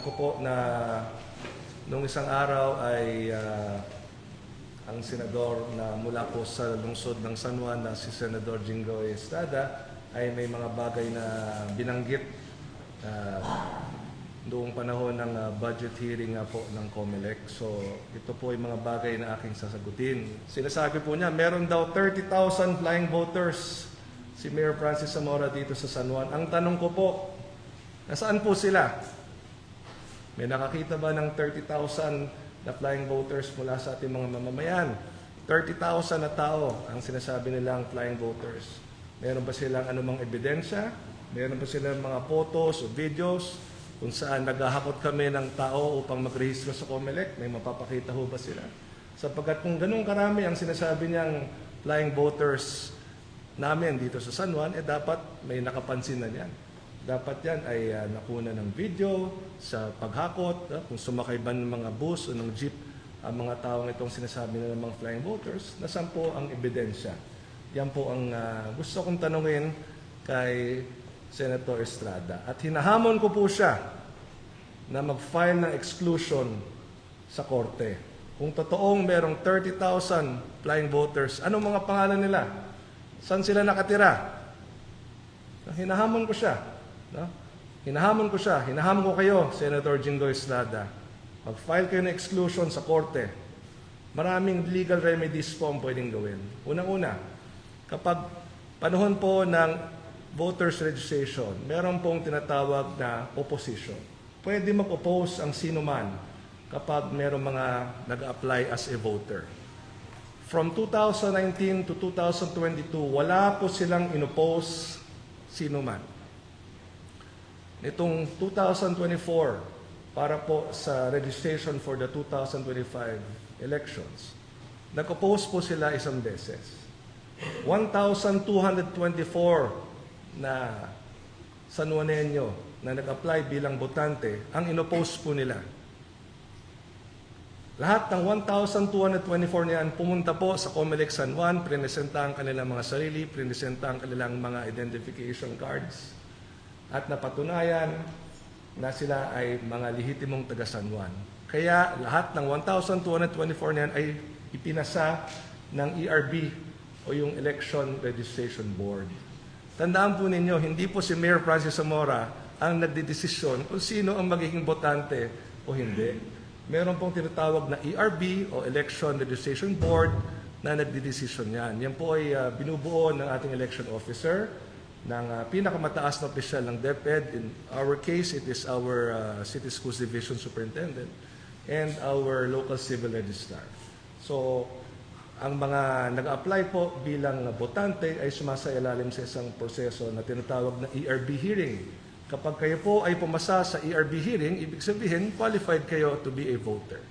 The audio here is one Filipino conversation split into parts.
Alam ko po na nung isang araw ay ang senador na mula po sa lungsod ng San Juan na si Senador Jinggoy Estrada ay may mga bagay na binanggit noong panahon ng budget hearing po ng COMELEC. So ito po ay mga bagay na aking sasagutin. Sinasabi po niya, meron daw 30,000 flying voters si Mayor Francis Zamora dito sa San Juan. Ang tanong ko po, nasaan po sila? May nakakita ba ng 30,000 na flying voters mula sa ating mga mamamayan? 30,000 na tao ang sinasabi nilang flying voters. Meron ba silang anumang ebidensya? Meron ba silang mga photos o videos kung saan naghahakot kami ng tao upang magrehistro sa COMELEC? May mapapakita ho ba sila? Sapagkat kung ganun karami ang sinasabi niyang flying voters namin dito sa San Juan, dapat may nakapansin na yan. Dapat yan ay nakuna ng video sa paghakot, kung sumakay ba ng mga bus o ng jeep ang mga taong itong sinasabi na ng mga flying voters, nasaan po ang ebidensya? Yan po ang gusto kong tanungin kay Senator Estrada. At hinahamon ko po siya na mag-file ng exclusion sa korte. Kung totoong merong 30,000 flying voters, anong mga pangalan nila? Saan sila nakatira? Hinahamon ko siya. No? Hinahamon ko kayo, Senator Jinggoy Estrada. Mag-file kayo ng exclusion sa korte. Maraming legal remedies po ang pwedeng gawin. Unang-una, kapag panahon po ng voters registration, meron pong tinatawag na opposition. Pwede mag-oppose ang sino man kapag meron mga nag-apply as a voter. From 2019 to 2022, wala po silang inoppose sino man. Nitong 2024, para po sa registration for the 2025 elections, nag-oppose po sila isang beses. 1,224 na San Juanenyo na nag-apply bilang botante, ang inoppose po nila. Lahat ng 1,224 niyan pumunta po sa COMELEC San Juan, prinesenta ang kanilang mga sarili, prinesenta ang kanilang mga identification cards, at napatunayan na sila ay mga lehitimong taga San Juan. Kaya lahat ng 1,224 niyan ay ipinasa ng ERB o yung Election Registration Board. Tandaan po ninyo, hindi po si Mayor Francis Zamora ang nagdedesisyon kung sino ang magiging botante o hindi. Meron pong tinatawag na ERB o Election Registration Board na nagdedesisyon yan. Yan po ay binubuo ng ating election officer, ng pinakamataas na opisyal ng DepEd. In our case, it is our City Schools Division Superintendent and our local civil registrar. So, ang mga nag-apply po bilang botante ay sumasailalim sa isang proseso na tinatawag na ERB hearing. Kapag kayo po ay pumasa sa ERB hearing, ibig sabihin, qualified kayo to be a voter.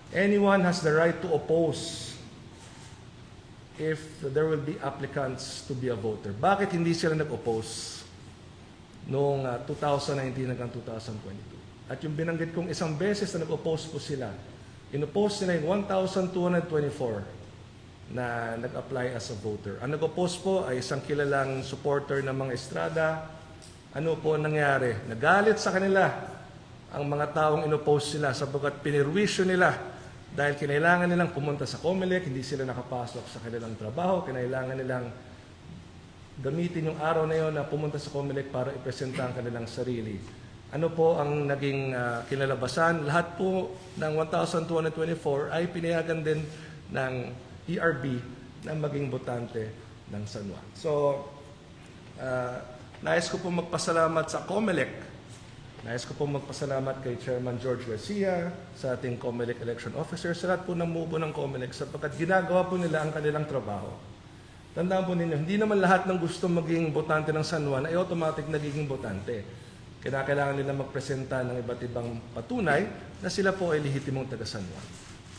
Anyone has the right to oppose if there will be applicants to be a voter. Bakit hindi sila nag-oppose noong 2019 hanggang 2022? At yung binanggit kong isang beses na nag-oppose po sila, in-oppose nila yung 1,224 na nag-apply as a voter. Ang nag-oppose po ay isang kilalang supporter ng mga Estrada. Ano po nangyari? Nagalit sa kanila ang mga taong inoppose sila sapagkat pinirwisyo nila dahil kinailangan nilang pumunta sa COMELEC, hindi sila nakapasok sa kanilang trabaho, kinailangan nilang gamitin yung araw na yon na pumunta sa COMELEC para ipresenta ang kanilang sarili. Ano po ang naging kinalabasan? Lahat po ng 1,224 ay pinayagan din ng ERB na maging botante ng San Juan. So, nais ko po magpasalamat sa COMELEC. Nais ko po magpasalamat kay Chairman George Garcia, sa ating COMELEC election officer, sa lahat po ng mubo ng COMELEC sapagkat ginagawa po nila ang kanilang trabaho. Tandaan po ninyo, hindi naman lahat ng gusto maging botante ng San Juan ay automatic nagiging botante. Kailangan nila magpresenta ng iba't ibang patunay na sila po ay lehitimong taga San Juan.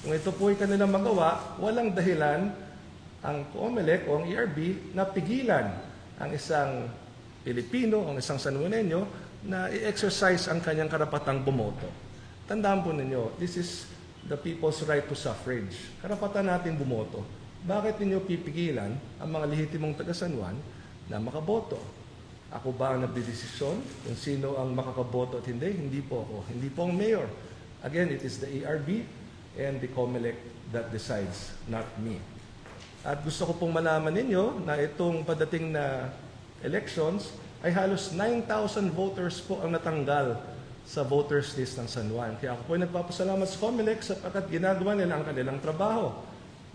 Kung ito po ay kanilang magawa, walang dahilan ang COMELEC o ang ERB na pigilan ang isang Pilipino, ang isang San Juanenyo na i-exercise ang kanyang karapatang bumoto. Tandaan po ninyo, this is the people's right to suffrage. Karapatan natin bumoto. Bakit ninyo pipigilan ang mga lehitimong taga San Juan na makaboto? Ako ba ang nagdidesisyon kung sino ang makakaboto at hindi? Hindi po ako. Hindi po ang mayor. Again, it is the ARB and the COMELEC that decides, not me. At gusto ko pong malaman ninyo na itong padating na elections ay halos 9,000 voters po ang natanggal sa voters list ng San Juan. Kaya ako po ay nagpapasalamat sa COMELEC sapagkat ginagawa nila ang kanilang trabaho.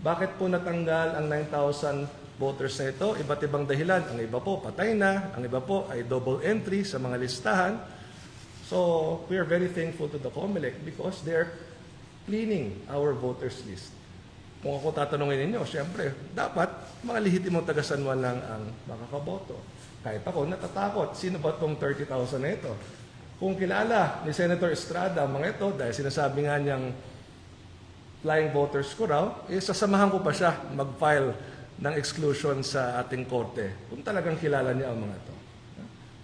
Bakit po natanggal ang 9,000 voters na ito? Iba't ibang dahilan. Ang iba po patay na, ang iba po ay double entry sa mga listahan. So, we are very thankful to the COMELEC because they're cleaning our voters list. Kung ako tatanungin ninyo, siyempre, dapat mga lehitimong taga San Juan lang ang makakaboto. Kahit ako, natatakot. Sino ba itong 30,000 na ito? Kung kilala ni Senator Estrada ang mga ito, dahil sinasabi nga niyang flying voters ko raw, sasamahan ko pa siya mag-file ng exclusion sa ating korte kung talagang kilala niya ang mga ito.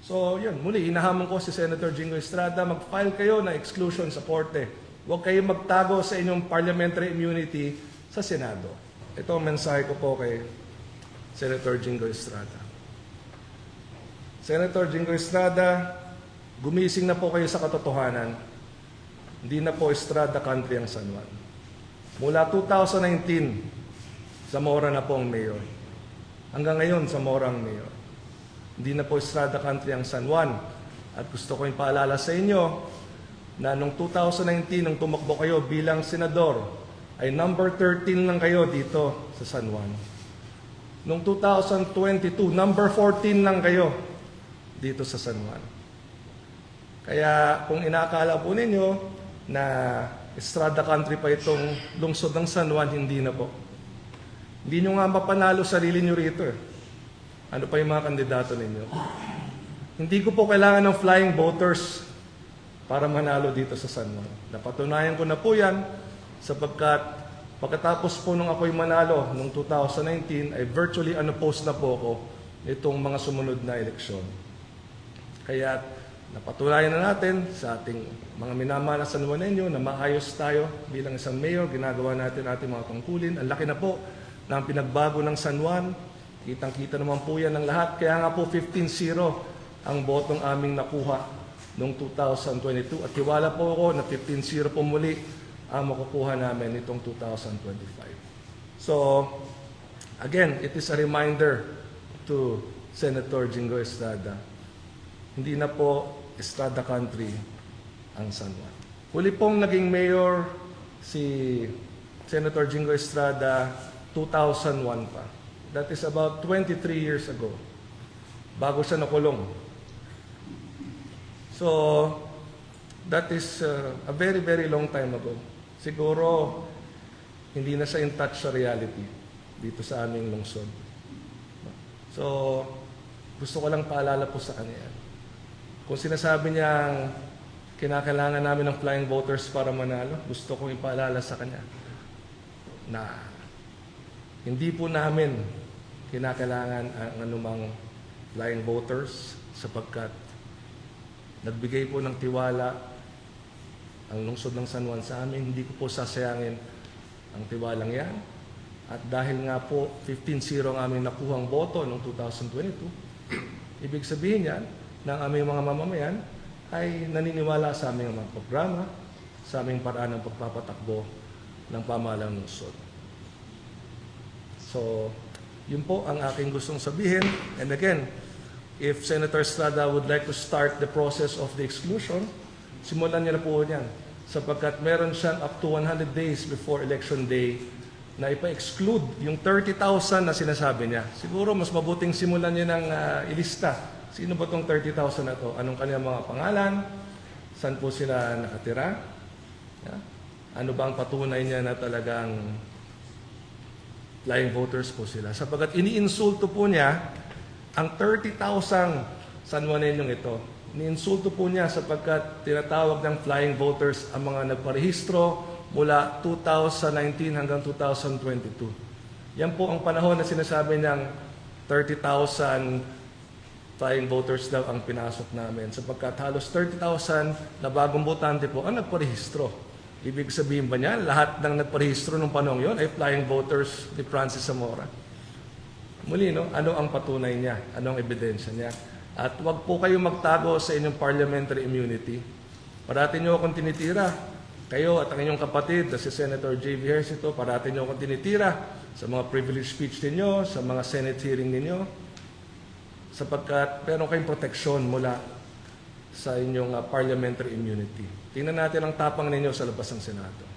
So, yun. Muli, hinahamon ko si Senator Jingo Estrada, mag-file kayo ng exclusion sa korte. Huwag kayong magtago sa inyong parliamentary immunity sa Senado. Ito ang mensahe ko po kay Senator Jingo Estrada. Senator Jingo Estrada, gumising na po kayo sa katotohanan. Hindi na po Estrada country ang San Juan. Mula 2019, Zamora na po ang mayor. Hanggang ngayon, Zamora ang mayor. Hindi na po Estrada country ang San Juan. At gusto ko ipaalala sa inyo na noong 2019, nung tumakbo kayo bilang senador, ay number 13 lang kayo dito sa San Juan. Noong 2022, number 14 lang kayo dito sa San Juan. Kaya kung inakala po ninyo na Estrada country pa itong lungsod ng San Juan, hindi na po. Hindi nyo nga mapanalo sarili nyo rito. Ano pa yung mga kandidato ninyo? Hindi ko po kailangan ng flying voters para manalo dito sa San Juan. Napatunayan ko na po yan sapagkat pagkatapos po nung ako'y manalo noong 2019 ay virtually unopposed na po ako itong mga sumunod na eleksyon. Kaya napatunayan na natin sa ating mga minamahal na San Juanenyo na maayos tayo bilang isang mayor, ginagawa natin ating mga tungkulin. Ang laki na po ng pinagbago ng San Juan. Kitang-kita naman po yan ng lahat. Kaya nga po 15-0 ang botong aming nakuha noong 2022. At tiwala po ako na 15-0 po muli ang makukuha namin itong 2025. So, again, it is a reminder to Senator Jingo Estrada. Hindi na po Estrada country ang San Juan. Huli pong naging mayor si Senator Jingo Estrada 2001 pa. That is about 23 years ago. Bago siya nakulong. So, that is a very, very long time ago. Siguro, hindi na siya in touch sa reality dito sa aming lungsod. So, gusto ko lang paalala po sa kanya. Kung sinasabi niyang kinakailangan namin ng flying voters para manalo, gusto kong ipaalala sa kanya na hindi po namin kinakailangan ang anumang flying voters sapagkat nagbigay po ng tiwala ang lungsod ng San Juan sa amin. Hindi ko po sasayangin ang tiwalang yan. At dahil nga po 15-0 ang aming nakuhang boto noong 2022, ibig sabihin yan ng aming mga mamamayan ay naniniwala sa aming mga programa, sa aming paraan ng pagpapatakbo ng pamahalang lungsod. So, yun po ang aking gustong sabihin. And again, if Senator Estrada would like to start the process of the exclusion, simulan niya na po yan. Sapagkat meron siyang up to 100 days before election day na ipa-exclude yung 30,000 na sinasabi niya. Siguro mas mabuting simulan niya ng ilista. Sino ba itong 30,000 na ito? Anong kanilang mga pangalan? Saan po sila nakatira? Yeah? Ano ba ang patunay niya na talagang flying voters po sila? Sapagkat iniinsulto po niya ang 30,000 San Juanenyong ito. Iniinsulto po niya sapagkat tinatawag ng flying voters ang mga nagparehistro mula 2019 hanggang 2022. Yan po ang panahon na sinasabi niyang 30,000 flying voters daw ang pinasok namin sapagkat halos 30,000 na bagong botante po ang nagparehistro. Ibig sabihin ba niya, lahat ng nagparehistro nung panahon yon ay flying voters ni Francis Zamora? Muli, no? Ano ang patunay niya? Ano ang ebidensya niya? At huwag po kayong magtago sa inyong parliamentary immunity. Parati nyo akong tinitira. Kayo at ang inyong kapatid na si Senator J.V. Ejercito, parati nyo akong tinitira sa mga privilege speech ninyo, sa mga Senate hearing ninyo, sapagkat meron kayong proteksyon mula sa inyong parliamentary immunity. Tingnan natin ang tapang ninyo sa labas ng Senado.